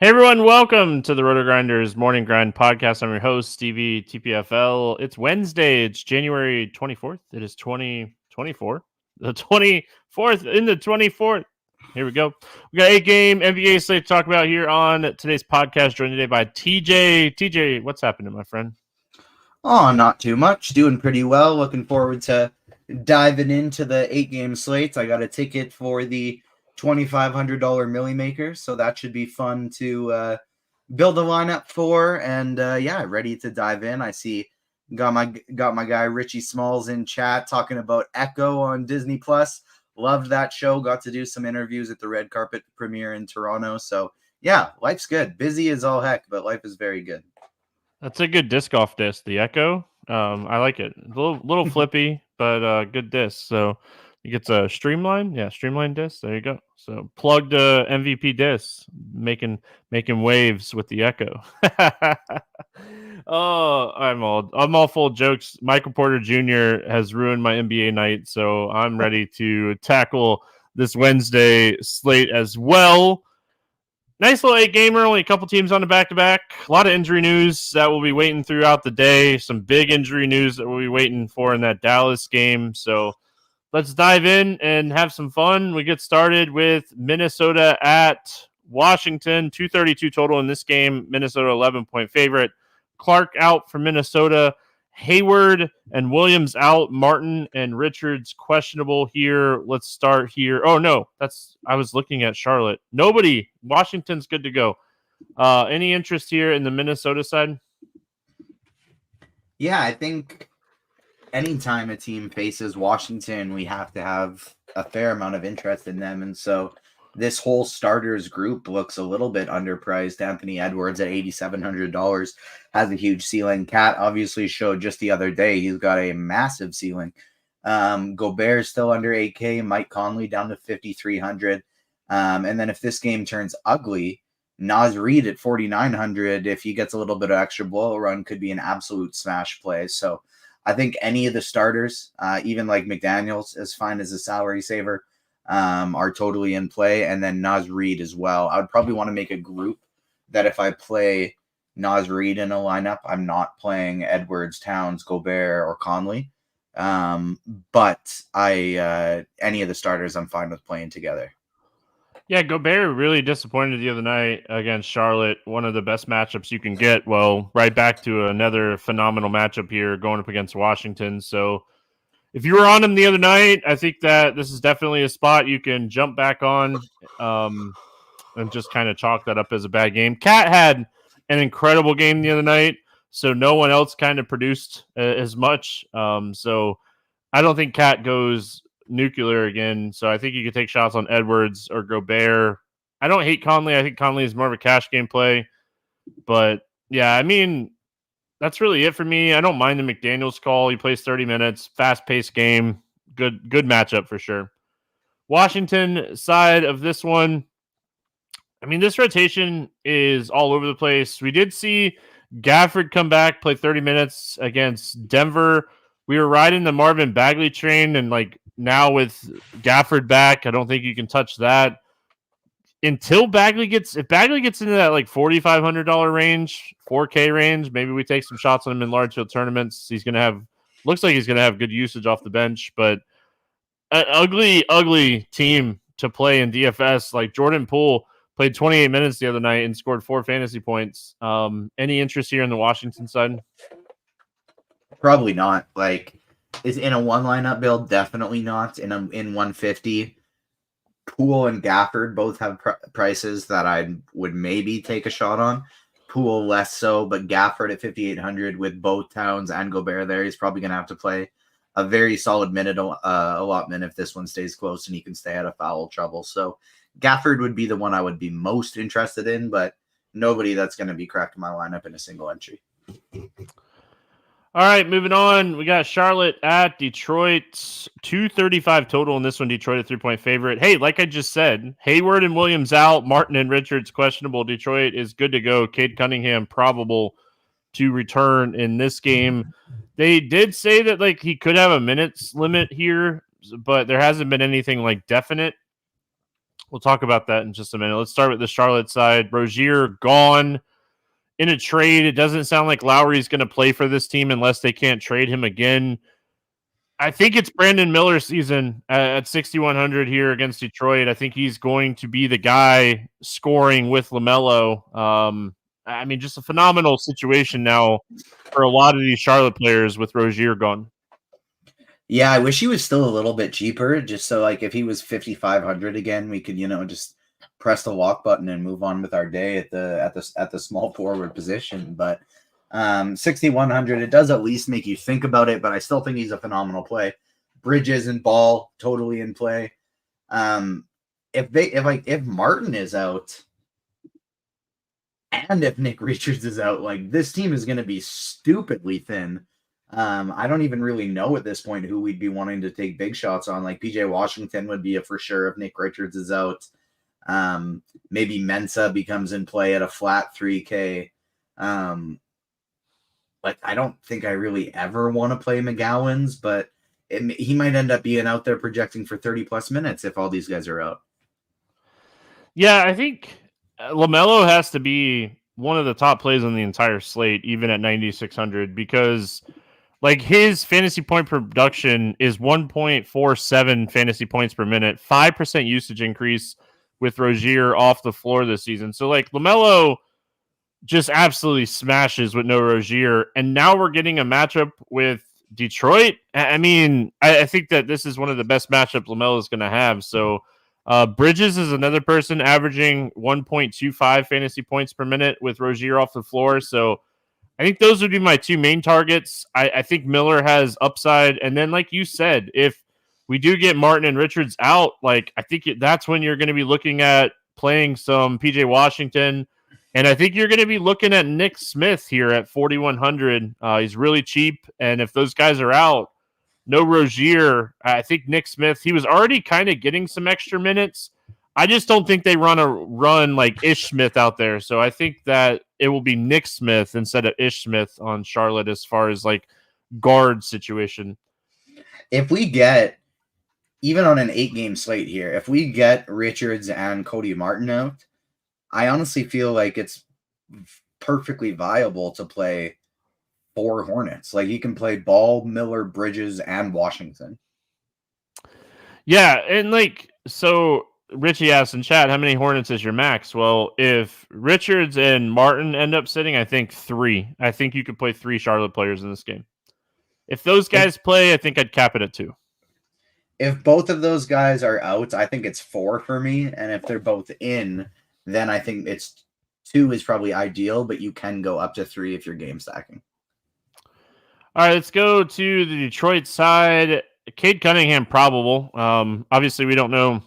Hey everyone, welcome to the RotoGrinders Morning Grind podcast. I'm your host, Stevietpfl. It's Wednesday. It's January 24th. It is 2024. The 24th in the 24th. Here we go. We got 8-game NBA slate to talk about here on today's podcast, joined today by TJ. TJ, what's happening, my friend? Oh, not too much. Doing pretty well. Looking forward to diving into the 8-game slates. I got a ticket for the $2,500 Millie Maker, so that should be fun to build a lineup for. And ready to dive in. I see got my guy Richie Smalls in chat talking about Echo on Disney Plus. Loved that show. Got to do some interviews at the red carpet premiere in Toronto. So yeah, life's good. Busy as all heck, but life is very good. That's a good disc golf disc, the Echo. I like it. A little flippy, but good disc. So it gets a streamline. Yeah, streamline disc. There you go. So plugged MVP disc, making waves with the Echo. Oh, I'm all full of jokes. Michael Porter Jr. has ruined my NBA night, so I'm ready to tackle this Wednesday slate as well. Nice little 8-gamer, only a couple teams on the back-to-back. A lot of injury news that we'll be waiting throughout the day. Some big injury news that we'll be waiting for in that Dallas game. So let's dive in and have some fun. We get started with Minnesota at Washington. 232 total in this game. Minnesota 11-point favorite. Clark out for Minnesota. Hayward and Williams out. Martin and Richards questionable here. Let's start here. Oh no, I was looking at Charlotte. Nobody. Washington's good to go. Any interest here in the Minnesota side? Yeah, I think anytime a team faces Washington, we have to have a fair amount of interest in them. And so this whole starters group looks a little bit underpriced. Anthony Edwards at $8,700 has a huge ceiling. Cat obviously showed just the other day he's got a massive ceiling. Gobert is still under 8K. Mike Conley down to 5,300. And then if this game turns ugly, Naz Reid at 4,900, if he gets a little bit of extra blow run, could be an absolute smash play. So I think any of the starters, even like McDaniels, as fine as a salary saver, are totally in play. And then Naz Reid as well. I would probably want to make a group that if I play Naz Reid in a lineup, I'm not playing Edwards, Towns, Gobert, or Conley. But any of the starters I'm fine with playing together. Yeah, Gobert really disappointed the other night against Charlotte. One of the best matchups you can get. Well, right back to another phenomenal matchup here going up against Washington. So if you were on him the other night, I think that this is definitely a spot you can jump back on and just kind of chalk that up as a bad game. Cat had an incredible game the other night, so no one else kind of produced as much. So I don't think Cat goes nuclear again. So I think you could take shots on Edwards or Gobert. I don't hate Conley. I think Conley is more of a cash game play. But yeah, I mean, that's really it for me. I don't mind the McDaniels call. He plays 30 minutes, fast-paced game. Good matchup for sure. Washington side of this one, I mean, this rotation is all over the place. We did see Gafford come back, play 30 minutes against Denver. We were riding the Marvin Bagley train, and like now with Gafford back, I don't think you can touch that until Bagley gets into that like $4,500 range, 4K range. Maybe we take some shots on him in large field tournaments. Looks like he's gonna have good usage off the bench, but an ugly team to play in DFS. Like Jordan Poole played 28 minutes the other night and scored 4 fantasy points. Any interest here in the Washington side? Probably not. Like, is in a one lineup build, definitely not. In 150, Poole and Gafford both have prices that I would maybe take a shot on. Poole less so, but Gafford at 5,800 with both Towns and Gobert there, he's probably going to have to play a very solid minute allotment if this one stays close and he can stay out of foul trouble. So Gafford would be the one I would be most interested in, but nobody that's going to be cracking my lineup in a single entry. All right, moving on. We got Charlotte at Detroit. 235 total in this one. Detroit a 3-point favorite. Hey, like I just said, Hayward and Williams out. Martin and Richards questionable. Detroit is good to go. Cade Cunningham probable to return in this game. They did say that like he could have a minutes limit here, but there hasn't been anything like definite. We'll talk about that in just a minute. Let's start with the Charlotte side. Rozier gone in a trade. It doesn't sound like Lowry's going to play for this team unless they can't trade him again. I think it's Brandon Miller's season at 6,100 here against Detroit. I think he's going to be the guy scoring with LaMelo. I mean, just a phenomenal situation now for a lot of these Charlotte players with Rozier gone. Yeah, I wish he was still a little bit cheaper, just so like if he was 5,500 again, we could just press the walk button and move on with our day at the small forward position. But 6,100, it does at least make you think about it. But I still think he's a phenomenal play. Bridges and Ball totally in play. If Martin is out and if Nick Richards is out, like this team is going to be stupidly thin. I don't even really know at this point who we'd be wanting to take big shots on. Like PJ Washington would be a for sure if Nick Richards is out. Maybe Mensah becomes in play at a flat 3K. Like I don't think I really ever want to play McGowan's, but he might end up being out there projecting for 30 plus minutes if all these guys are out. Yeah, I think LaMelo has to be one of the top plays on the entire slate, even at 9,600, because like his fantasy point production is 1.47 fantasy points per minute, 5% usage increase with Rozier off the floor this season. So like LaMelo just absolutely smashes with no Rozier. And now we're getting a matchup with Detroit. I mean, I think that this is one of the best matchups LaMelo is going to have. So Bridges is another person averaging 1.25 fantasy points per minute with Rozier off the floor. So I think those would be my two main targets. I think Miller has upside. And then, like you said, if we do get Martin and Richards out, like I think that's when you're going to be looking at playing some PJ Washington. And I think you're going to be looking at Nick Smith here at 4,100. He's really cheap. And if those guys are out, no Rozier, I think Nick Smith, he was already kind of getting some extra minutes. I just don't think they run like Ish Smith out there. So I think that it will be Nick Smith instead of Ish Smith on Charlotte as far as like guard situation. If we get, even on an 8-game slate here, if we get Richards and Cody Martin out, I honestly feel like it's perfectly viable to play 4 Hornets. Like you can play Ball, Miller, Bridges, and Washington. Yeah, and like so Richie asked in chat, how many Hornets is your max? Well, if Richards and Martin end up sitting, I think 3. I think you could play 3 Charlotte players in this game. If those guys play, I think I'd cap it at 2. If both of those guys are out, I think it's 4 for me. And if they're both in, then I think it's 2 is probably ideal, but you can go up to 3 if you're game stacking. All right, let's go to the Detroit side. Cade Cunningham probable. Obviously, we don't know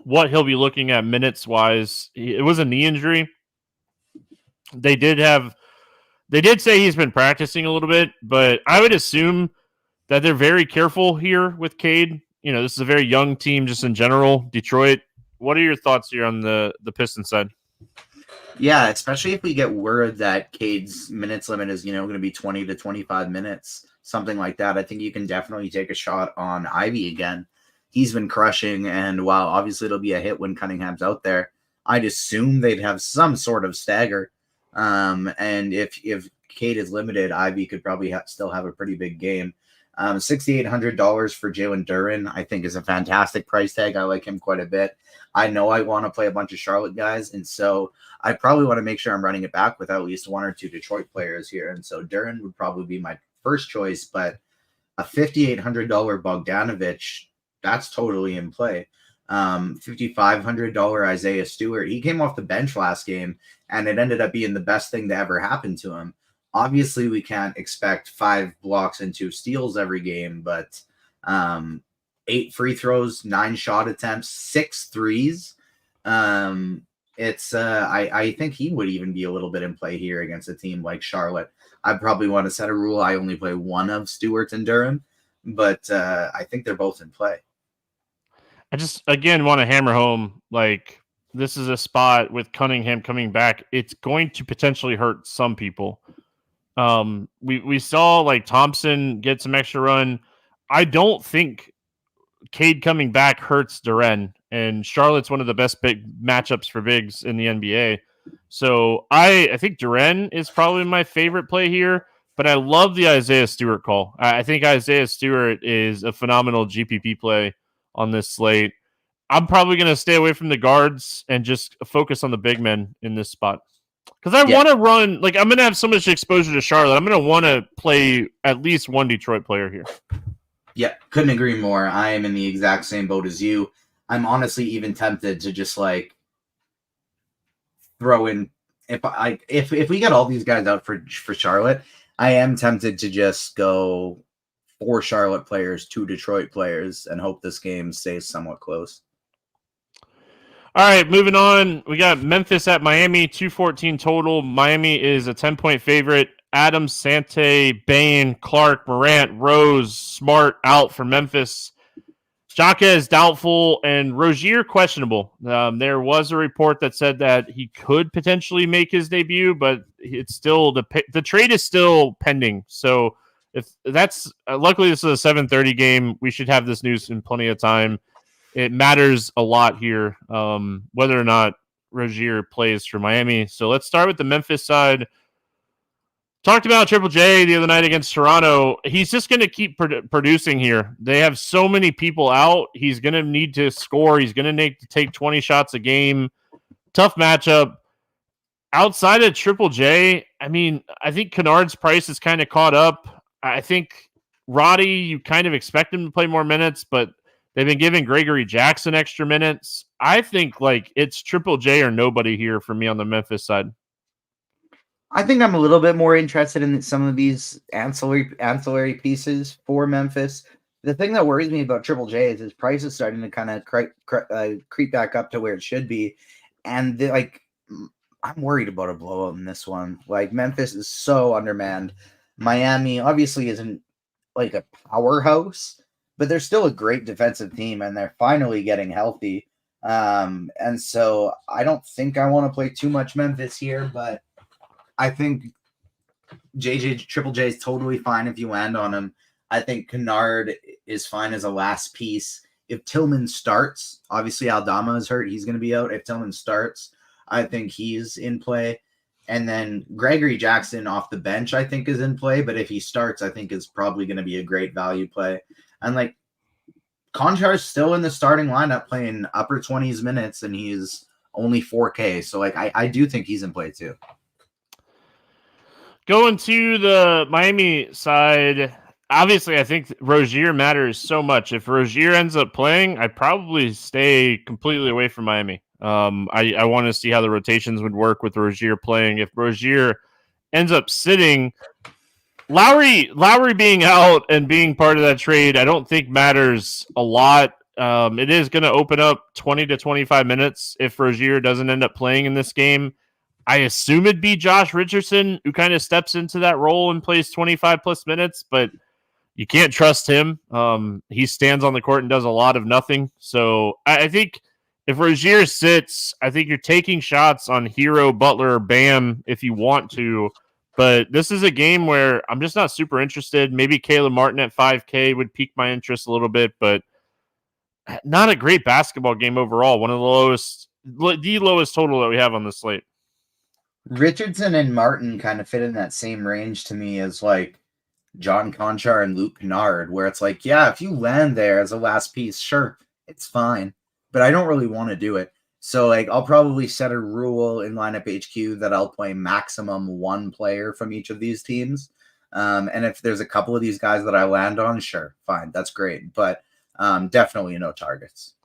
what he'll be looking at minutes wise. It was a knee injury. They did say he's been practicing a little bit, but I would assume that they're very careful here with Cade. This is a very young team just in general. Detroit. What are your thoughts here on the Pistons side? Yeah, especially if we get word that Cade's minutes limit is, going to be 20 to 25 minutes, something like that. I think you can definitely take a shot on Ivy again. He's been crushing, and while obviously it'll be a hit when Cunningham's out there, I'd assume they'd have some sort of stagger. And if Cade is limited, Ivy could probably still have a pretty big game. $6,800 for Jalen Duren, I think, is a fantastic price tag. I like him quite a bit. I know I want to play a bunch of Charlotte guys, and so I probably want to make sure I'm running it back with at least 1 or 2 Detroit players here. And so Duren would probably be my first choice, but a $5,800 Bogdanovich, that's totally in play. $5,500 Isaiah Stewart. He came off the bench last game, and it ended up being the best thing to ever happen to him. Obviously, we can't expect 5 blocks and 2 steals every game, but 8 free throws, 9 shot attempts, 6 threes. I think he would even be a little bit in play here against a team like Charlotte. I probably want to set a rule. I only play one of Stewart and Durham, but I think they're both in play. I just, again, want to hammer home, like, this is a spot with Cunningham coming back. It's going to potentially hurt some people. We saw, like, Thompson get some extra run. I don't think Cade coming back hurts Duren. and Charlotte's one of the best big matchups for bigs in the NBA. So I think Duren is probably my favorite play here, but I love the Isaiah Stewart call. I think Isaiah Stewart is a phenomenal GPP play on this slate. I'm probably going to stay away from the guards and just focus on the big men in this spot. Because I want to run, like, I'm going to have so much exposure to Charlotte. I'm going to want to play at least one Detroit player here. Yeah, couldn't agree more. I am in the exact same boat as you. I'm honestly even tempted to just like throw in if we get all these guys out for Charlotte, I am tempted to just go 4 Charlotte players, 2 Detroit players, and hope this game stays somewhat close. All right, moving on. We got Memphis at Miami, 214 total. Miami is a 10-point favorite. Adams, Sante, Bain, Clark, Morant, Rose, Smart out for Memphis. Xhaka is doubtful, and Rozier questionable. There was a report that said that he could potentially make his debut, but it's still the trade is still pending. So if that's luckily this is a 7:30 game, we should have this news in plenty of time. It matters a lot here whether or not Rozier plays for Miami. So let's start with the Memphis side. Talked about Triple J the other night against Toronto. He's just going to keep producing here. They have so many people out. He's going to need to score. He's going to need to take 20 shots a game. Tough matchup. Outside of Triple J, I mean, I think Kennard's price is kind of caught up. I think Roddy, you kind of expect him to play more minutes, but they've been giving Gregory Jackson extra minutes. I think like it's Triple J or nobody here for me on the Memphis side. I think I'm a little bit more interested in some of these ancillary pieces for Memphis. The thing that worries me about Triple J is his price is starting to kind of creep back up to where it should be. And I'm worried about a blowout in this one. Like Memphis is so undermanned. Miami obviously isn't like a powerhouse, but they're still a great defensive team and they're finally getting healthy. And so I don't think I want to play too much Memphis here, but I think Triple J is totally fine if you land on him. I think Kennard is fine as a last piece. If Tillman starts, obviously Aldama is hurt. He's going to be out. If Tillman starts, I think he's in play. And then Gregory Jackson off the bench, I think, is in play. But if he starts, I think is probably going to be a great value play. And like Konchar's still in the starting lineup playing upper 20s minutes, and he's only 4K. So like I do think he's in play too. Going to the Miami side, obviously, I think Rozier matters so much. If Rozier ends up playing, I'd probably stay completely away from Miami. I want to see how the rotations would work with Rozier playing. If Rozier ends up sitting, Lowry being out and being part of that trade, I don't think matters a lot. It is going to open up 20 to 25 minutes if Rozier doesn't end up playing in this game. I assume it'd be Josh Richardson who kind of steps into that role and plays 25 plus minutes, but you can't trust him. He stands on the court and does a lot of nothing. So I think if Rozier sits, I think you're taking shots on Hero, Butler, or Bam if you want to. But this is a game where I'm just not super interested. Maybe Caleb Martin at 5K would pique my interest a little bit, but not a great basketball game overall. One of the lowest total that we have on the slate. Richardson and Martin kind of fit in that same range to me as like John Konchar and Luke Kennard, where it's like, yeah, if you land there as a last piece, sure, it's fine, but I don't really want to do it. So like I'll probably set a rule in lineup HQ that I'll play maximum 1 player from each of these teams. And if there's a couple of these guys that I land on, sure, fine, that's great. But definitely no targets.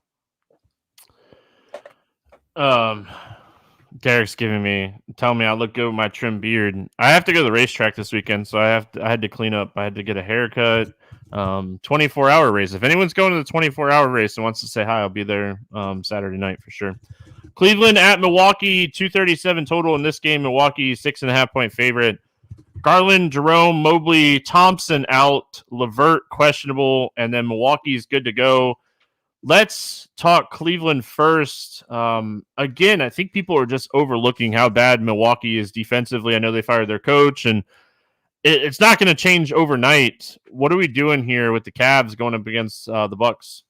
Derek's telling me I look good with my trim beard. I have to go to the racetrack this weekend, so I had to clean up. I had to get a haircut. 24-hour race. If anyone's going to the 24-hour race and wants to say hi, I'll be there Saturday night for sure. Cleveland at Milwaukee, 237 total in this game. Milwaukee 6.5 point favorite. Garland, Jerome, Mobley, Thompson out, LeVert questionable, and then Milwaukee's good to go. Let's talk Cleveland first. Again, I think people are just overlooking how bad Milwaukee is defensively. I know they fired their coach, and it's not going to change overnight. What are we doing here with the Cavs going up against the Bucks?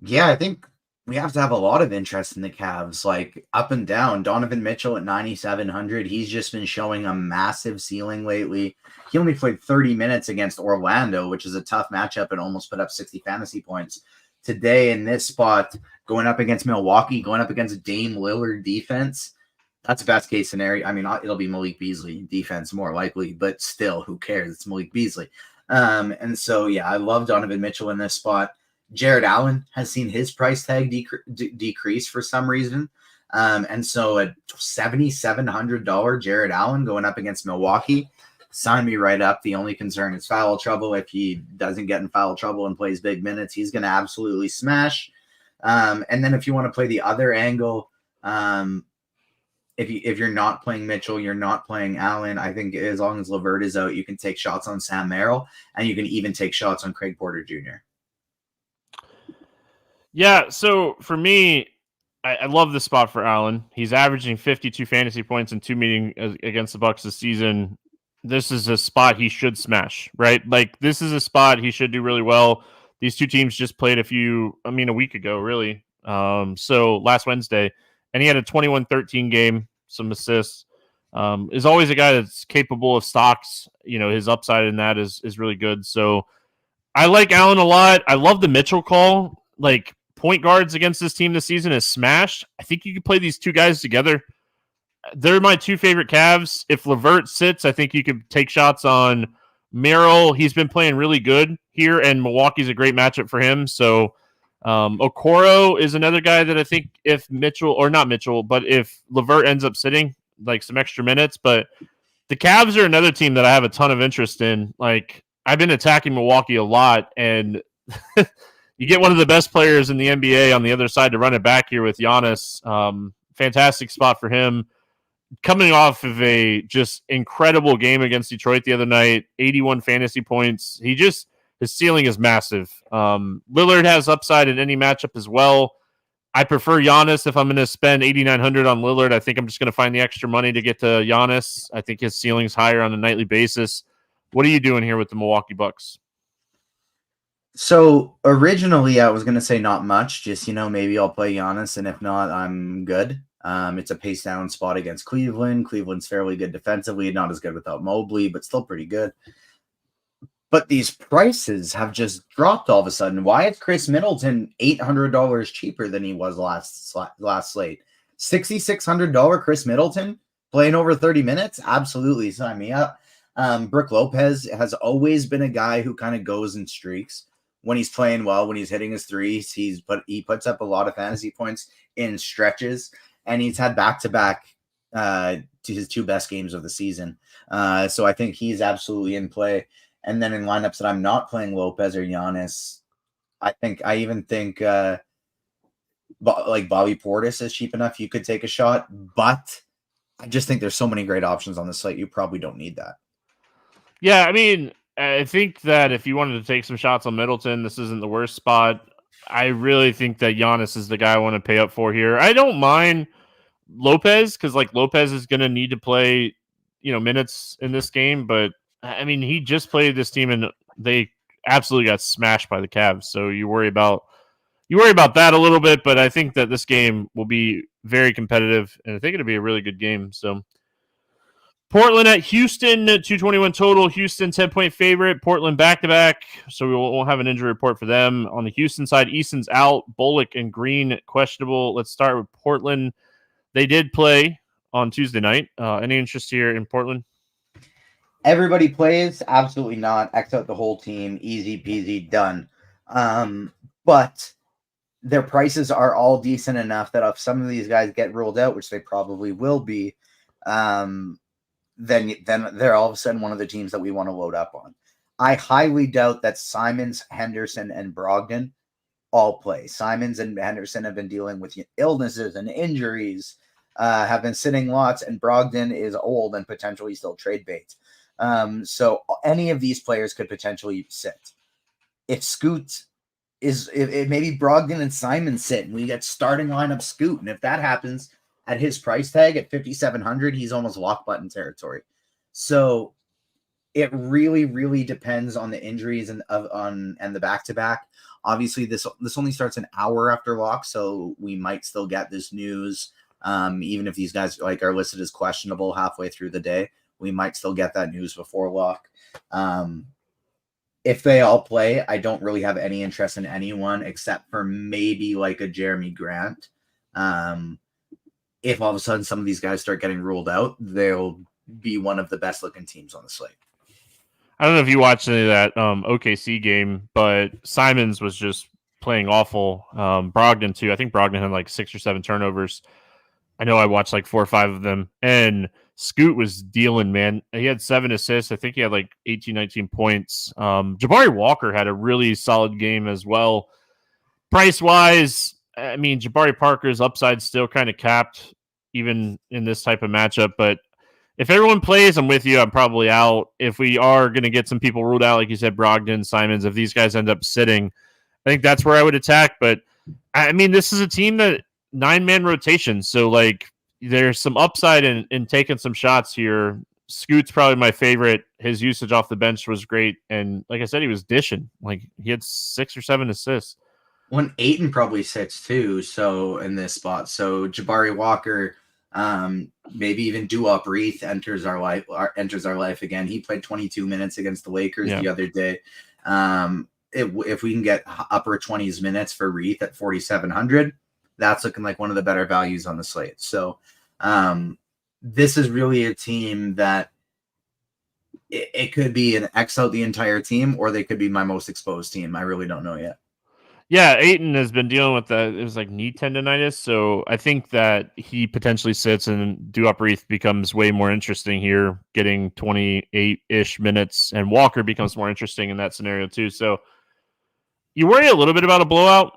Yeah, I think we have to have a lot of interest in the Cavs, like up and down. Donovan Mitchell at 9,700. He's just been showing a massive ceiling lately. He only played 30 minutes against Orlando, which is a tough matchup, and almost put up 60 fantasy points. Today in this spot, going up against Milwaukee, going up against Dame Lillard defense, that's best case scenario. I mean, it'll be Malik Beasley defense more likely, but still, who cares? It's Malik Beasley. And so, yeah, I love Donovan Mitchell in this spot. Jared Allen has seen his price tag decrease for some reason. And so at $7,700 Jared Allen going up against Milwaukee, sign me right up. The only concern is foul trouble. If he doesn't get in foul trouble and plays big minutes, he's going to absolutely smash. And then if you want to play the other angle, if you're not playing Mitchell, you're not playing Allen, I think as long as LeVert is out, you can take shots on Sam Merrill, and you can even take shots on Craig Porter Jr. Yeah, so for me, I love the spot for Allen. He's averaging 52 fantasy points in 2 meetings against the Bucks this season. This is a spot he should smash, right? Like, this is a spot he should do really well. These two teams just played a week ago, really. So last Wednesday, and he had a 21-13 game, some assists. Is always a guy that's capable of stocks. His upside in that is really good. So I like Allen a lot. I love the Mitchell call. Like, point guards against this team this season is smashed. I think you could play these two guys together. They're my two favorite Cavs. If LeVert sits, I think you could take shots on Merrill. He's been playing really good here, and Milwaukee's a great matchup for him. So Okoro is another guy that I think if LeVert ends up sitting, like some extra minutes. But the Cavs are another team that I have a ton of interest in. Like, I've been attacking Milwaukee a lot, and you get one of the best players in the NBA on the other side to run it back here with Giannis. Fantastic spot for him. Coming off of a just incredible game against Detroit the other night, 81 fantasy points. His ceiling is massive. Lillard has upside in any matchup as well. I prefer Giannis if I'm going to spend $8,900 on Lillard. I think I'm just going to find the extra money to get to Giannis. I think his ceiling's higher on a nightly basis. What are you doing here with the Milwaukee Bucks? So originally I was going to say not much, just, maybe I'll play Giannis, and if not, I'm good. It's a pace down spot against Cleveland. Cleveland's fairly good defensively, not as good without Mobley, but still pretty good. But these prices have just dropped all of a sudden. Why is Chris Middleton $800 cheaper than he was last slate? $6,600 Chris Middleton playing over 30 minutes? Absolutely, sign me up. Brook Lopez has always been a guy who kind of goes in streaks. When he's playing well, when he's hitting his threes, he puts up a lot of fantasy points in stretches, and he's had back-to-back to his two best games of the season. So I think he's absolutely in play. And then in lineups that I'm not playing Lopez or Giannis, I even think like Bobby Portis is cheap enough you could take a shot, but I just think there's so many great options on the slate. You probably don't need that. Yeah, I mean, I think that if you wanted to take some shots on Middleton, this isn't the worst spot. I really think that Giannis is the guy I want to pay up for here. I don't mind Lopez because, like, Lopez is going to need to play, minutes in this game. But, I mean, he just played this team, and they absolutely got smashed by the Cavs. So you worry about that a little bit. But I think that this game will be very competitive, and I think it'll be a really good game. So Portland at Houston, 221 total. Houston 10-point favorite. Portland back-to-back, so we won't have an injury report for them. On the Houston side, Easton's out. Bullock and Green questionable. Let's start with Portland. They did play on Tuesday night. Any interest here in Portland? Everybody plays? Absolutely not. X out the whole team. Easy peasy, done. But their prices are all decent enough that if some of these guys get ruled out, which they probably will be, then they're all of a sudden one of the teams that we want to load up on. I highly doubt that Simons, Henderson, and Brogdon all play. Simons and Henderson have been dealing with illnesses and injuries, have been sitting lots, and Brogdon is old and potentially still trade bait. So any of these players could potentially sit. If Scoot if maybe Brogdon and Simons sit and we get starting lineup Scoot, and if that happens, at his price tag at $5,700, he's almost lock button territory. So It really, really depends on the injuries and the back-to-back. Obviously, this only starts an hour after lock, so we might still get this news. Even if these guys are listed as questionable halfway through the day, we might still get that news before lock. If they all play, I don't really have any interest in anyone except for maybe a Jeremy Grant. If all of a sudden some of these guys start getting ruled out, they'll be one of the best looking teams on the slate. I don't know if you watched any of that OKC game, but Simons was just playing awful. Brogdon too. I think Brogdon had 6 or 7 turnovers. I know I watched 4 or 5 of them, and Scoot was dealing, man. He had 7 assists. I think he had 18, 19 points. Jabari Walker had a really solid game as well. Price-wise, I mean, Jabari Parker's upside still kind of capped even in this type of matchup, but if everyone plays, I'm with you. I'm probably out. If we are going to get some people ruled out, like you said, Brogdon, Simons, if these guys end up sitting, I think that's where I would attack. But, I mean, this is a team that 9-man rotation, so, there's some upside in taking some shots here. Scoot's probably my favorite. His usage off the bench was great, and like I said, he was dishing. He had 6 or 7 assists. When Ayton probably sits too, so in this spot. So Jabari Walker, maybe even Duop Reith enters our life again. He played 22 minutes against the Lakers the other day. If we can get upper 20s minutes for Reith at 4,700, that's looking like one of the better values on the slate. So this is really a team that it could be an X out the entire team, or they could be my most exposed team. I really don't know yet. Yeah, Ayton has been dealing with it was knee tendonitis, so I think that he potentially sits and Duop Reith becomes way more interesting here, getting 28-ish minutes, and Walker becomes more interesting in that scenario too. So you worry a little bit about a blowout.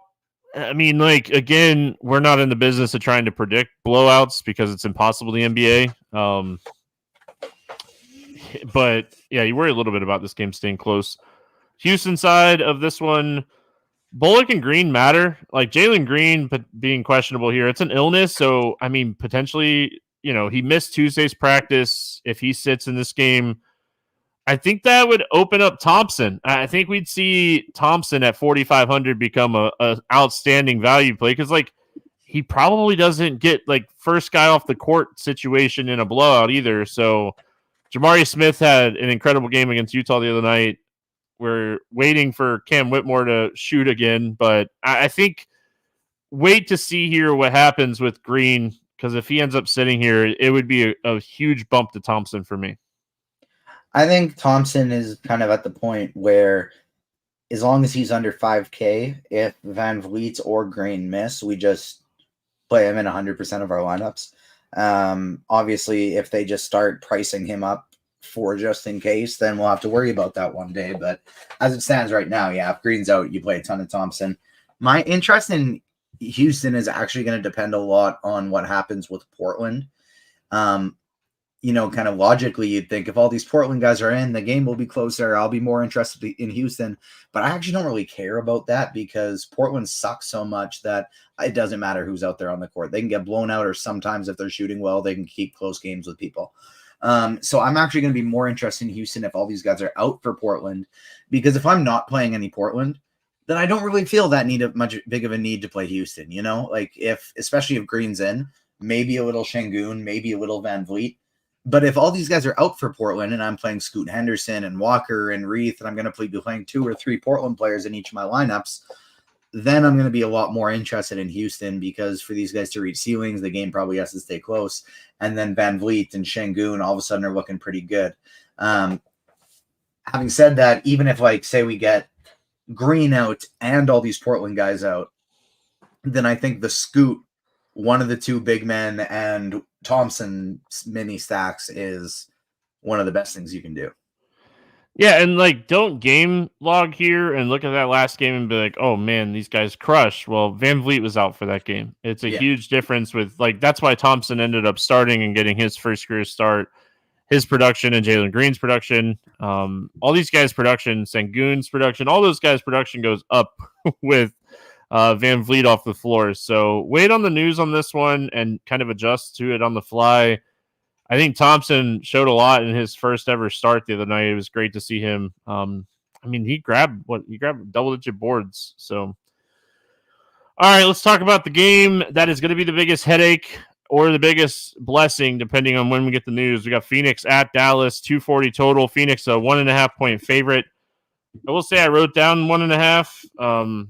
I mean, again, we're not in the business of trying to predict blowouts because it's impossible in the NBA. But yeah, you worry a little bit about this game staying close. Houston side of this one, Bullock and Green matter. Jalen Green being questionable here, it's an illness. So, I mean, potentially, he missed Tuesday's practice. If he sits in this game, I think that would open up Thompson. I think we'd see Thompson at 4,500 become a outstanding value play because, he probably doesn't get, first guy off the court situation in a blowout either. So, Jamari Smith had an incredible game against Utah the other night. We're waiting for Cam Whitmore to shoot again, but I think wait to see here what happens with Green, because if he ends up sitting here, it would be a huge bump to Thompson for me. I think Thompson is kind of at the point where as long as he's under 5K, if Van Vliet or Green miss, we just play him in 100% of our lineups. Obviously, if they just start pricing him up for just in case, then we'll have to worry about that one day. But as it stands right now, if Green's out, you play a ton of Thompson. My interest in Houston is actually going to depend a lot on what happens with Portland. Kind of logically, you'd think if all these Portland guys are in, the game will be closer. I'll be more interested in Houston. But I actually don't really care about that because Portland sucks so much that it doesn't matter who's out there on the court. They can get blown out, or sometimes if they're shooting well, they can keep close games with people. So I'm actually going to be more interested in Houston if all these guys are out for Portland, because if I'm not playing any Portland, then I don't really feel that much big of a need to play Houston. Especially if Green's in, maybe a little Şengün, maybe a little Van Vliet. But if all these guys are out for Portland and I'm playing Scoot Henderson and Walker and Reith, and I'm going to be playing 2 or 3 Portland players in each of my lineups, then I'm going to be a lot more interested in Houston, because for these guys to reach ceilings, the game probably has to stay close. And then Van Vliet and Şengün all of a sudden are looking pretty good. Having said that, even if say we get Green out and all these Portland guys out, then I think the Scoot, one of the 2 big men, and Thompson mini stacks is one of the best things you can do. Yeah, and don't game log here and look at that last game and be like, oh man, these guys crushed. Well, Van Vliet was out for that game. It's a huge difference with that's why Thompson ended up starting and getting his first career start. His production and Jalen Green's production, all these guys' production, Şengün's production, all those guys' production goes up with Van Vliet off the floor. So wait on the news on this one and kind of adjust to it on the fly. I think Thompson showed a lot in his first ever start the other night. It was great to see him. He grabbed double-digit boards. So, all right, let's talk about the game that is going to be the biggest headache or the biggest blessing, depending on when we get the news. We got Phoenix at Dallas, 240 total. Phoenix, a 1.5 point favorite. I will say I wrote down 1.5.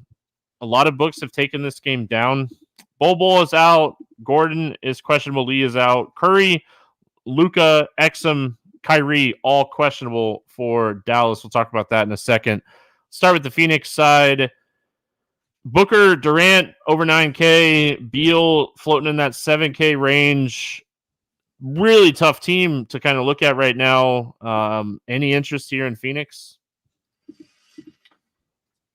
A lot of books have taken this game down. Bol is out. Gordon is questionable. Lee is out. Curry, Luka, Exum, Kyrie, all questionable for Dallas. We'll talk about that in a second. Start with the Phoenix side. Booker, Durant, over 9K. Beal floating in that 7K range. Really tough team to kind of look at right now. Any interest here in Phoenix?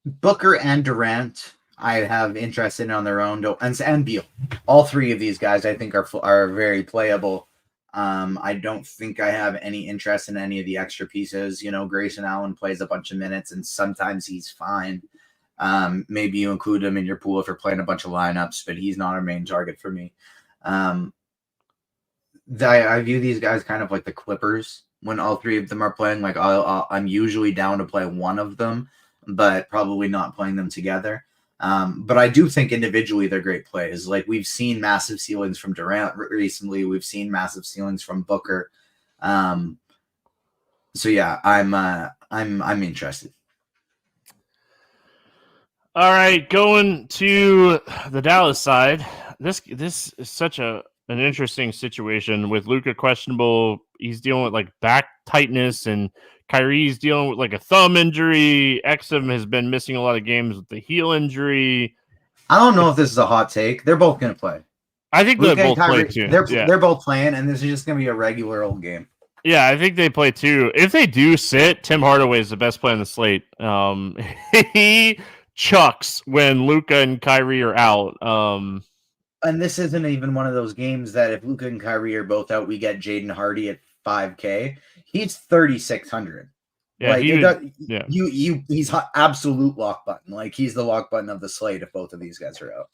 Booker and Durant, I have interest in on their own, and Beal. All three of these guys, I think, are very playable. I don't think I have any interest in any of the extra pieces. Grayson Allen plays a bunch of minutes, and sometimes he's fine. Maybe you include him in your pool if you're playing a bunch of lineups, but he's not our main target for me. I view these guys kind of like the Clippers when all three of them are playing. Like I'm usually down to play one of them, but probably not playing them together. But I do think individually they're great plays. Like we've seen massive ceilings from Durant recently. We've seen massive ceilings from Booker. So yeah, I'm interested. All right, going to the Dallas side. This is such an interesting situation with Luka questionable. He's dealing with like back tightness, and Kyrie's dealing with like a thumb injury. Exum has been missing a lot of games with the heel injury. I don't know if this is a hot take. They're both going to play. I think they'll both play too. They're both playing, and this is just going to be a regular old game. Yeah, I think they play too. If they do sit, Tim Hardaway is the best player on the slate. He chucks when Luka and Kyrie are out. And this isn't even one of those games that if Luka and Kyrie are both out, we get Jaden Hardy at 5K. He's 3,600. Yeah, he's absolute lock button. Like he's the lock button of the slate if both of these guys are out.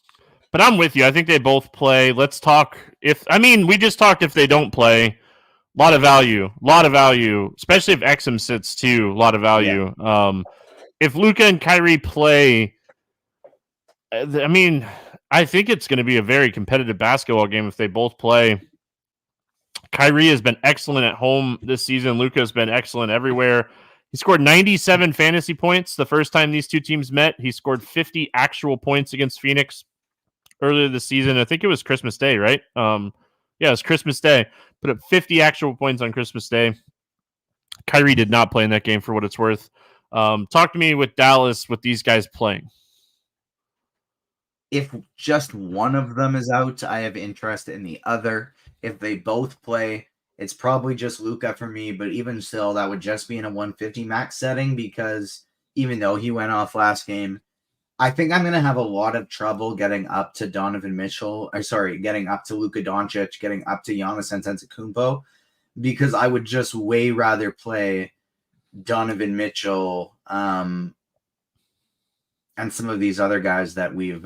But I'm with you. I think they both play. Let's talk. We just talked if they don't play. A lot of value, especially if Exum sits too. A lot of value. Yeah. If Luka and Kyrie play, I think it's going to be a very competitive basketball game if they both play. Kyrie has been excellent at home this season. Luka has been excellent everywhere. He scored 97 fantasy points the first time these two teams met. He scored 50 actual points against Phoenix earlier this season. I think it was Christmas Day, right? Yeah, it was Christmas Day. Put up 50 actual points on Christmas Day. Kyrie did not play in that game for what it's worth. Talk to me with Dallas with these guys playing. If just one of them is out, I have interest in the other. If they both play, it's probably just Luka for me, but even still, that would just be in a 150 max setting because even though he went off last game, I think I'm going to have a lot of trouble getting up to getting up to Luka Doncic, getting up to Giannis Antetokounmpo, because I would just way rather play Donovan Mitchell and some of these other guys that we've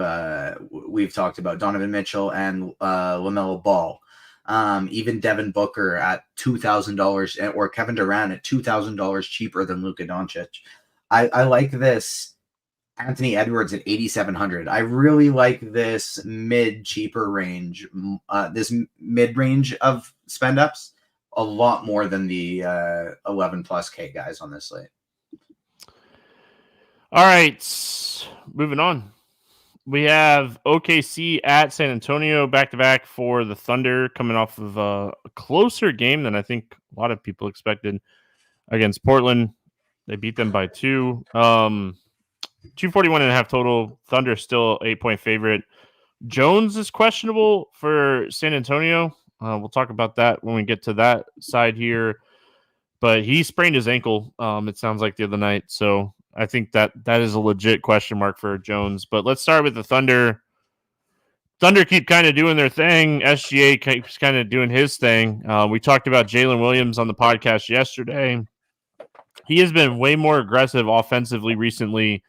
talked about, Donovan Mitchell and LaMelo Ball, even Devin Booker at $2,000 or Kevin Durant at $2,000 cheaper than Luka Doncic. I like this Anthony Edwards at 8,700. I really like this cheaper range, this mid range of spend ups a lot more than the 11 plus K guys on this slate. All right, moving on. We have OKC at San Antonio back-to-back for the Thunder, coming off of a closer game than I think a lot of people expected against Portland. They beat them by 2. 241.5 total. Thunder still 8-point favorite. Jones is questionable for San Antonio. We'll talk about that when we get to that side here. But he sprained his ankle, it sounds like, the other night. So I think that is a legit question mark for Jones. But let's start with the Thunder. Thunder keep kind of doing their thing. SGA keeps kind of doing his thing. We talked about Jalen Williams on the podcast yesterday. He has been way more aggressive offensively recently.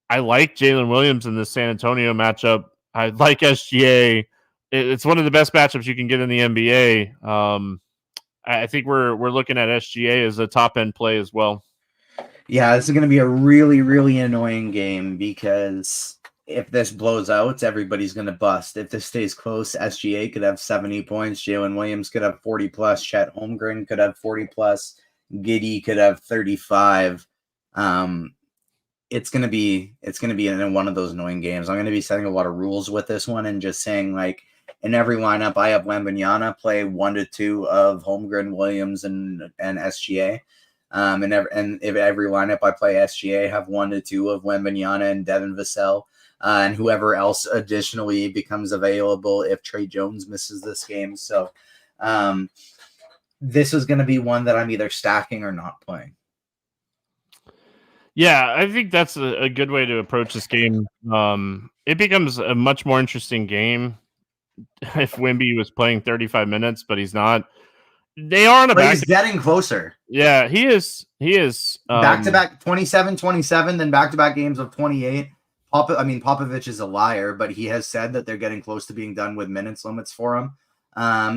I like Jalen Williams in the San Antonio matchup. I like SGA. It's one of the best matchups you can get in the NBA. I think we're looking at SGA as a top end play as well. Yeah, this is going to be a really, really annoying game because if this blows out, everybody's going to bust. If this stays close, SGA could have 70 points. Jalen Williams could have 40 plus. Chet Holmgren could have 40 plus. Giddey could have 35. It's going to be in one of those annoying games. I'm going to be setting a lot of rules with this one and just saying, like, in every lineup, I have Wembanyama play 1 to 2 of Holmgren, Williams, and SGA. And if every lineup I play SGA, have 1 to 2 of Wembanyama and Devin Vassell, and whoever else additionally becomes available if Trey Jones misses this game. So this is going to be one that I'm either stacking or not playing. Yeah, I think that's a good way to approach this game. It becomes a much more interesting game if Wemby was playing 35 minutes, but he's not. They are on a but back. He's getting closer. Yeah, he is. Back-to-back 27-27, then back-to-back games of 28. Popovich is a liar, but he has said that they're getting close to being done with minutes limits for him.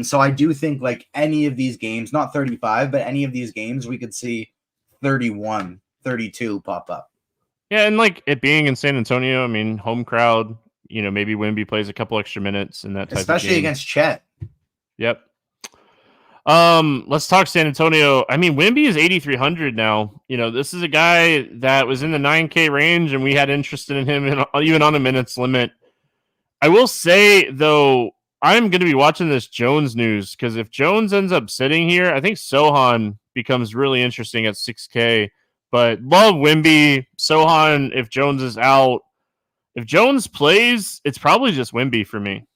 So I do think, like, any of these games, not 35, but any of these games, we could see 31, 32 pop up. Yeah, and like it being in San Antonio, I mean, home crowd, maybe Wemby plays a couple extra minutes and that type especially of game. Against Chet. Yep. Let's talk San Antonio. I mean, Wemby is 8,300 now. This is a guy that was in the 9K range, and we had interest in him even on a minutes limit. I will say, though, I'm going to be watching this Jones news because if Jones ends up sitting here, I think Sohan becomes really interesting at 6K. But love Wemby. Sohan, if Jones is out. If Jones plays, it's probably just Wemby for me.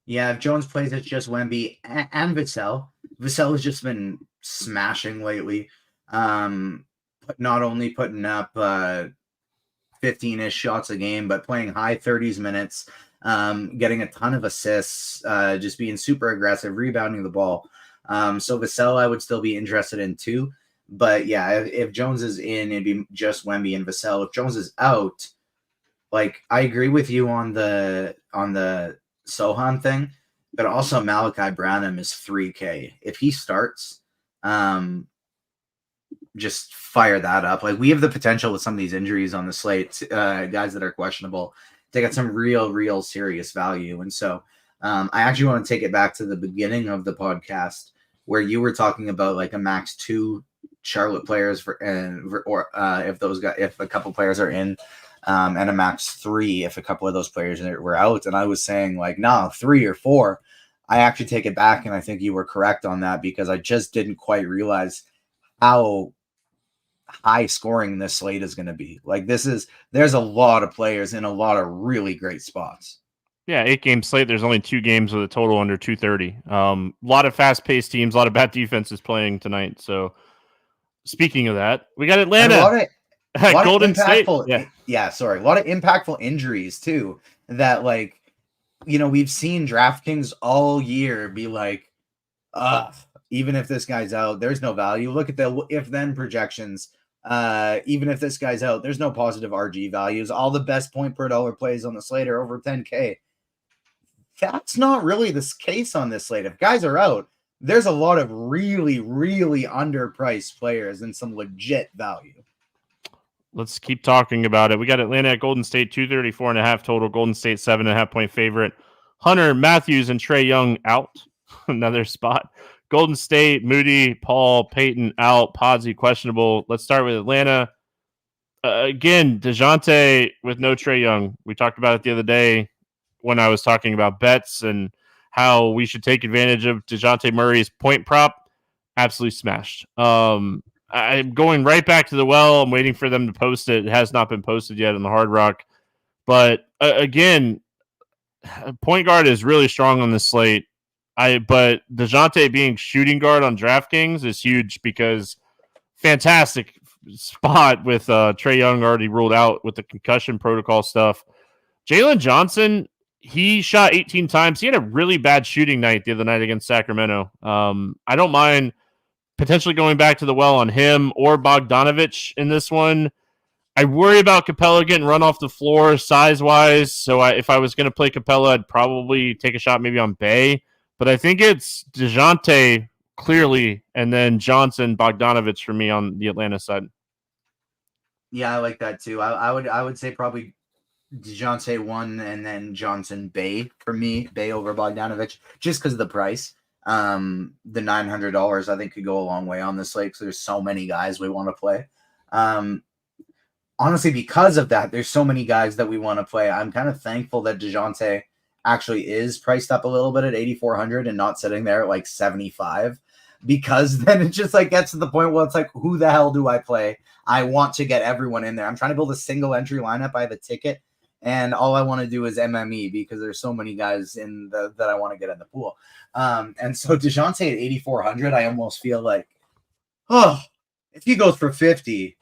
Yeah, if Jones plays, it's just Wemby and Vassell. Vassell has just been smashing lately. Not only putting up 15-ish shots a game, but playing high 30s minutes, getting a ton of assists, just being super aggressive, rebounding the ball. So Vassell I would still be interested in too. But yeah, if Jones is in, it'd be just Wemby and Vassell. If Jones is out, like, I agree with you on the Sohan thing, but also Malachi Branham is 3K. If he starts, just fire that up. Like, we have the potential with some of these injuries on the slate, guys that are questionable, to get some real serious value. And so I actually want to take it back to the beginning of the podcast where you were talking about like a max 2 Charlotte players if a couple players are in, and a max 3 if a couple of those players were out. And I was saying, like, 3 or 4. I actually take it back, and I think you were correct on that because I just didn't quite realize how high scoring this slate is going to be. Like, there's a lot of players in a lot of really great spots. Yeah, 8-game slate. There's only 2 games with a total under 230. A lot of fast-paced teams, a lot of bad defenses playing tonight. So, speaking of that, we got Atlanta. A lot Golden State. A lot of impactful injuries too. That, like, we've seen DraftKings all year be like, even if this guy's out, there's no value. Look at the if-then projections. Even if this guy's out, there's no positive RG values. All the best point per dollar plays on the slate are over 10K. That's not really the case on this slate. If guys are out, there's a lot of really underpriced players and some legit value. Let's keep talking about it. We got Atlanta at Golden State, 234.5 total. Golden State, 7.5 point favorite. Hunter, Matthews, and Trae Young out. Another spot. Golden State, Moody, Paul, Peyton out. Podsy questionable. Let's start with Atlanta. Again, DeJounte with no Trae Young. We talked about it the other day when I was talking about bets and how we should take advantage of DeJounte Murray's point prop. Absolutely smashed. I'm going right back to the well. I'm waiting for them to post it. It has not been posted yet on the Hard Rock. But again, point guard is really strong on this slate. But DeJounte being shooting guard on DraftKings is huge because fantastic spot with Trae Young already ruled out with the concussion protocol stuff. Jalen Johnson, he shot 18 times. He had a really bad shooting night the other night against Sacramento. I don't mind potentially going back to the well on him or Bogdanovich in this one. I worry about Capella getting run off the floor size-wise. So if I was going to play Capella, I'd probably take a shot maybe on Bay. But I think it's DeJounte clearly, and then Johnson, Bogdanovich for me on the Atlanta side. Yeah, I like that too. I would say probably DeJounte 1 and then Johnson Bay for me, Bay over Bogdanovich, just because of the price. The $900 I think could go a long way on this slate because there's so many guys we want to play. Honestly, because of that, there's so many guys that we want to play. I'm kind of thankful that DeJounte actually is priced up a little bit at 8,400 and not sitting there at like 75, because then it just like gets to the point where it's like, who the hell do I play? I want to get everyone in there. I'm trying to build a single entry lineup. I have a ticket, and all I want to do is MME because there's so many guys in that I want to get in the pool. And so DeJounte at 8,400, I almost feel like, oh, if he goes for 50,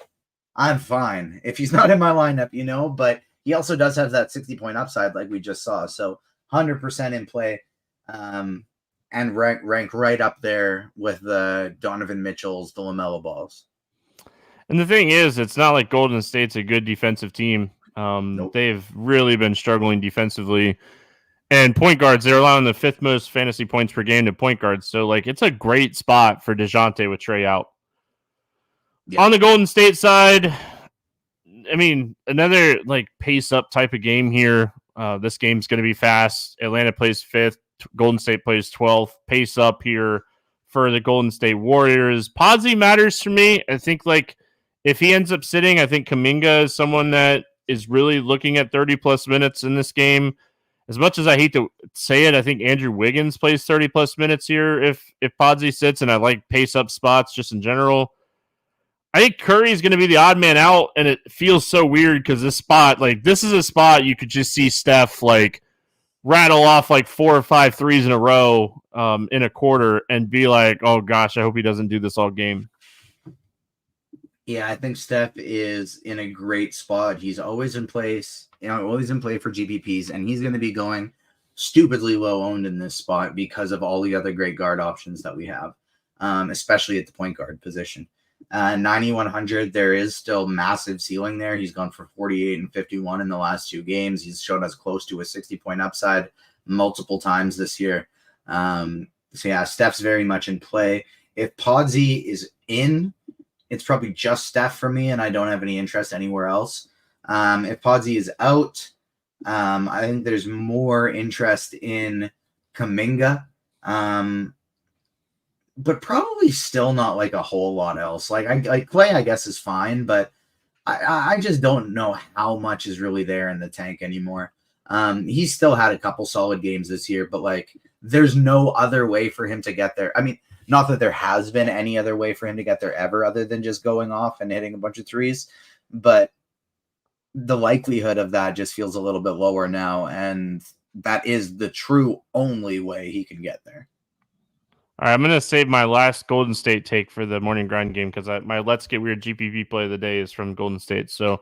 I'm fine. If he's not in my lineup, but he also does have that 60-point upside like we just saw. So 100% in play, and rank right up there with the Donovan Mitchells, the LaMelo Balls. And the thing is, it's not like Golden State's a good defensive team. Nope. They've really been struggling defensively. And point guards, they're allowing the 5th most fantasy points per game to point guards. So, it's a great spot for DeJounte with Trey out. Yeah. On the Golden State side, I mean, another, pace up type of game here. This game's going to be fast. Atlanta plays 5th. Golden State plays 12th. Pace up here for the Golden State Warriors. Podsy matters for me. I think, if he ends up sitting, I think Kuminga is someone that is really looking at 30-plus minutes in this game. As much as I hate to say it, I think Andrew Wiggins plays 30-plus minutes here if Podsy sits, and I like pace-up spots just in general. I think Curry is going to be the odd man out, and it feels so weird because this spot, this is a spot you could just see Steph, rattle off 4 or 5 threes in a row in a quarter and be like, oh, gosh, I hope he doesn't do this all game. Yeah, I think Steph is in a great spot. He's always in place, always in play for GPPs, and he's going to be going stupidly low owned in this spot because of all the other great guard options that we have, especially at the point guard position. 9,100, there is still massive ceiling there. He's gone for 48 and 51 in the last 2 games. He's shown us close to a 60-point upside multiple times this year. So yeah, Steph's very much in play. If Podsy is in, it's probably just Steph for me, and I don't have any interest anywhere else. If Podsy is out, I think there's more interest in Kuminga, but probably still not a whole lot else. Clay, I guess, is fine, but I just don't know how much is really there in the tank anymore. He's still had a couple solid games this year, but there's no other way for him to get there. I mean, not that there has been any other way for him to get there ever other than just going off and hitting a bunch of threes, but the likelihood of that just feels a little bit lower now, and that is the true only way he can get there. All right, I'm going to save my last Golden State take for the morning grind game because my Let's Get Weird GPP play of the day is from Golden State. So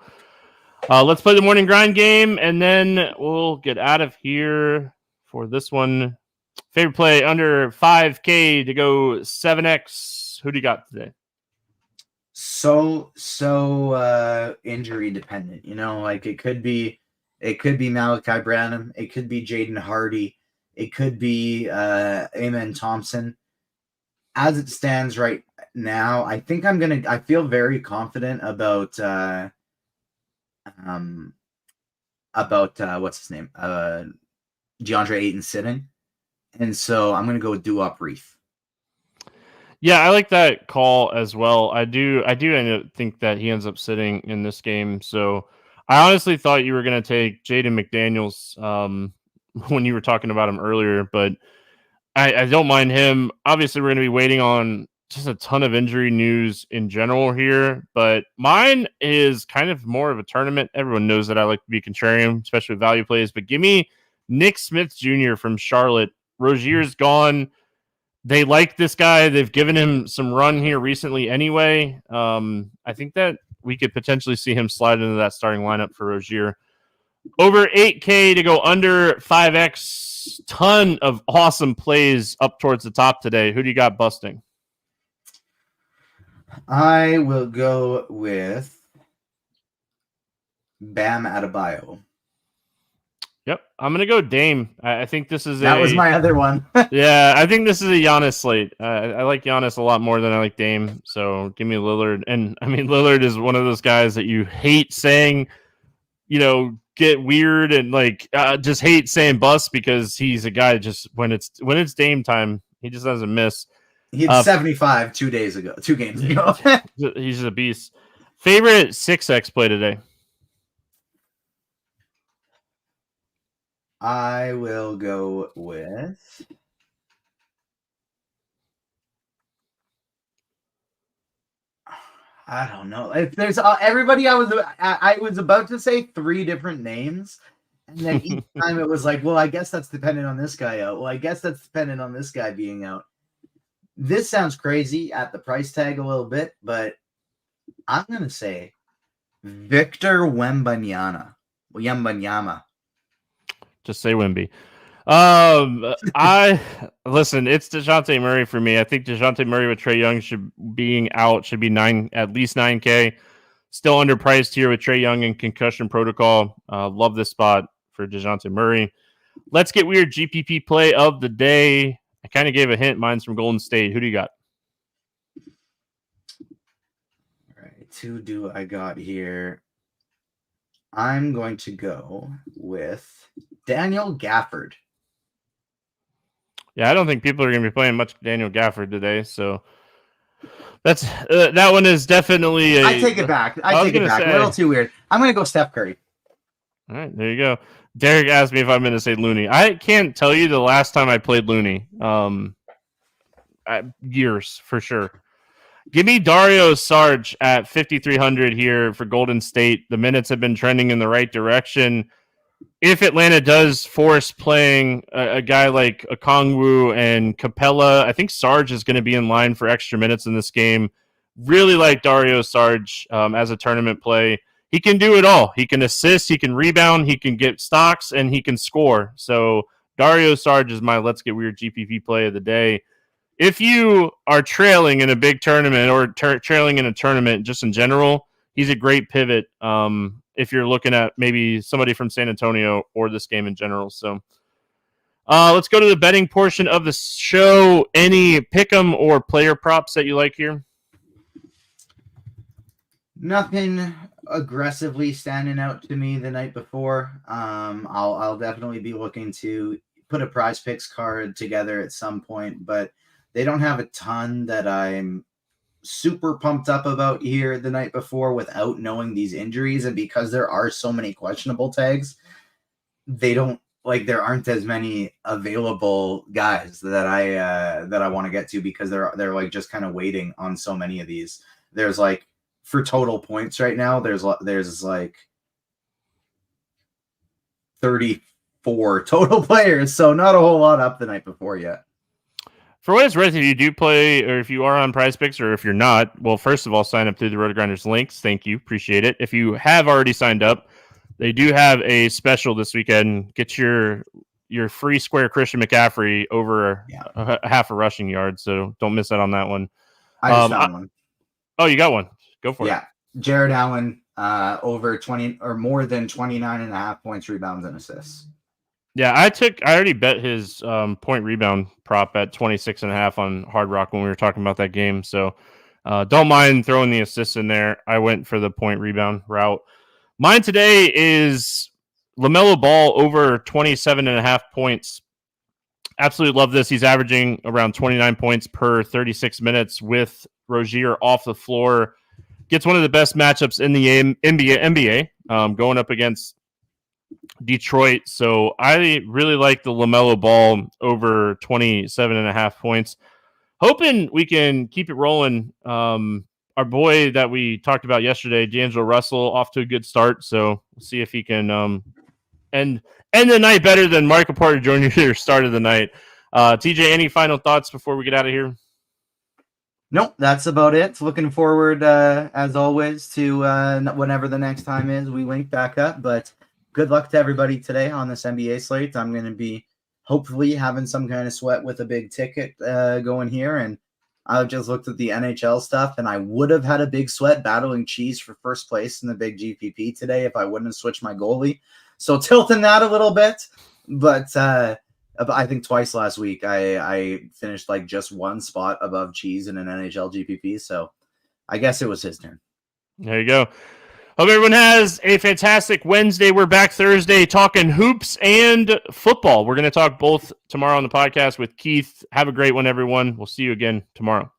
let's play the morning grind game, and then we'll get out of here for this one. Favorite play under 5K to go 7X. Who do you got today? So injury dependent. It could be Malachi Branham. It could be Jaden Hardy. It could be Amen Thompson. As it stands right now, I think I feel very confident about what's his name? DeAndre Ayton sitting. And so I'm going to go with Duop Reef. Yeah, I like that call as well. I do think that he ends up sitting in this game. So I honestly thought you were going to take Jaden McDaniels when you were talking about him earlier, but I don't mind him. Obviously, we're going to be waiting on just a ton of injury news in general here, but mine is kind of more of a tournament. Everyone knows that I like to be contrarian, especially with value plays, but give me Nick Smith Jr. from Charlotte. Rozier's gone. They like this guy. They've given him some run here recently anyway. I think that we could potentially see him slide into that starting lineup for Rozier. Over 8K to go under 5X. Ton of awesome plays up towards the top today. Who do you got busting? I will go with Bam Adebayo. Yep, I'm gonna go Dame. I think this is That was my other one. yeah, I think this is a Giannis slate. I like Giannis a lot more than I like Dame. So give me Lillard, and I mean Lillard is one of those guys that you hate saying, get weird and just hate saying bust because he's a guy just when it's Dame time, he just doesn't miss. He had 75 2 games ago. He's a beast. Favorite 6x play today? I will go with. I don't know. If there's everybody, I was about to say 3 different names, and then each time it was like, well, I guess that's dependent on this guy out. Well, I guess that's dependent on this guy being out. This sounds crazy at the price tag a little bit, but I'm gonna say Victor Wembanyama. Just say Wemby. I listen. It's DeJounte Murray for me. I think DeJounte Murray with Trae Young should be at least 9K. Still underpriced here with Trae Young and concussion protocol. Love this spot for DeJounte Murray. Let's get weird. GPP play of the day. I kind of gave a hint. Mine's from Golden State. Who do you got? All right, who do I got here? I'm going to go with Daniel Gafford. Yeah, I don't think people are going to be playing much Daniel Gafford today, so that's that one is definitely. I take it back. A little too weird. I'm going to go Steph Curry. All right, there you go. Derek asked me if I'm going to say Looney. I can't tell you the last time I played Looney. Years for sure. Give me Dario Saric at 5,300 here for Golden State. The minutes have been trending in the right direction. If Atlanta does force playing a guy like Okongwu and Capella, I think Sarge is going to be in line for extra minutes in this game. Really like Dario Sarge as a tournament play. He can do it all. He can assist, he can rebound, he can get stocks, and he can score. So Dario Sarge is my Let's Get Weird GPP play of the day. If you are trailing in a big tournament or trailing in a tournament just in general, he's a great pivot if you're looking at maybe somebody from San Antonio or this game in general. So let's go to the betting portion of the show. Any pick'em or player props that you like here? Nothing aggressively standing out to me the night before. I'll definitely be looking to put a prize picks card together at some point, but they don't have a ton that I'm super pumped up about here the night before without knowing these injuries. And because there are so many questionable tags, there aren't as many available guys that I want to get to because they're like just kind of waiting on so many of these. There's like for total points right now, there's like 34 total players. So not a whole lot up the night before yet. For what it's worth, if you do play or if you are on Prize Picks or if you're not, well, first of all, sign up through the RotoGrinders links. Thank you. Appreciate it. If you have already signed up, they do have a special this weekend. Get your free square Christian McCaffrey over a half a rushing yard. So don't miss out on that one. I just found one. Oh, you got one. Go for it. Yeah. Jared Allen over 20 or more than 29.5 points, rebounds, and assists. Yeah, I already bet his point rebound prop at 26.5 on Hard Rock when we were talking about that game. So don't mind throwing the assists in there. I went for the point rebound route. Mine today is LaMelo Ball over 27.5 points. Absolutely love this. He's averaging around 29 points per 36 minutes with Rozier off the floor. Gets one of the best matchups in the NBA going up against Detroit. So I really like the LaMelo Ball over 27.5 points. Hoping we can keep it rolling. Our boy that we talked about yesterday, D'Angelo Russell, off to a good start. So we'll see if he can end the night better than Michael Porter Jr. started the night. TJ, any final thoughts before we get out of here? Nope, that's about it. Looking forward, as always, to whenever the next time is we link back up. But good luck to everybody today on this NBA slate. I'm going to be hopefully having some kind of sweat with a big ticket going here. And I just looked at the NHL stuff, and I would have had a big sweat battling Cheese for first place in the big GPP today if I wouldn't have switched my goalie. So tilting that a little bit, but I think twice last week I finished like just one spot above Cheese in an NHL GPP. So I guess it was his turn. There you go. Hope everyone has a fantastic Wednesday. We're back Thursday talking hoops and football. We're going to talk both tomorrow on the podcast with Keith. Have a great one, everyone. We'll see you again tomorrow.